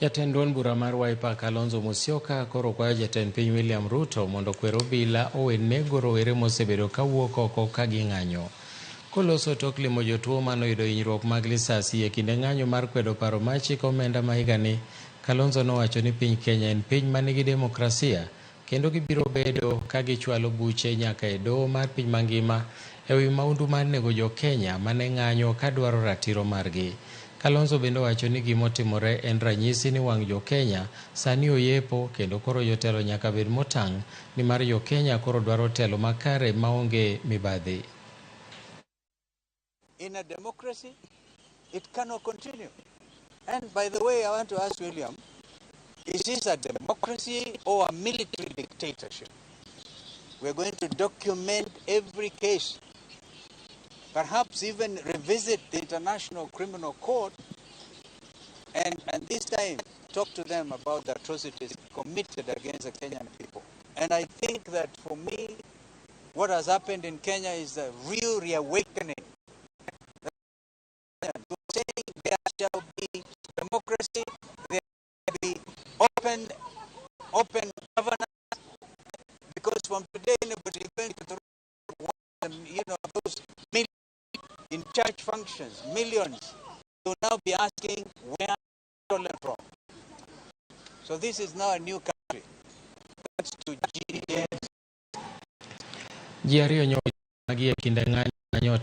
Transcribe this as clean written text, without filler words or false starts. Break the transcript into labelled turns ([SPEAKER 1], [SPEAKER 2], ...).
[SPEAKER 1] Jatend bura mar Wiper Kalonzo Musyoka koro kwayo jatend piny William Ruto mondo kwer obila owe nego rowere mosebedo kawuok oko ka ging'anyo. Koloso tok limo jotuo manoyudo hinyruok mag lisasi e kinde ng'anyo mar kwedo paro mar chik omenda ma higani, Kalonzo nowacho ni piny Kenya en piny manigi demokrasia kendo gibiro bedo ka gichwalo buche nyaka e doho mar piny mangima e wi maundu mar nego jo Kenya mane ng'anyo ka dwaro ratiro margi. Kalonzo bende wacho ni gimotimore en ranyisi ni wang' jo Kenya sani oyepo kendo koro jotelo nyaka bed motang' ni mar jo Kenya koro dwaro telo makare maonge mibadhi.
[SPEAKER 2] In a democracy, it cannot continue. And by the way, I want to ask William, is this a democracy or a military dictatorship? We're going to document every case, perhaps even revisit the International Criminal Court, and this time talk to them about the atrocities committed against the Kenyan people. And I think that for me, what has happened in Kenya is a real reawakening. Saying there shall be democracy, there shall be open governance, because from today anybody is going to throw, those millions in church functions, millions, will now be asking where are stolen from. So this is now a new country. That's to GDS.
[SPEAKER 1] Ji ariyo nyogi e kinde ng'anyo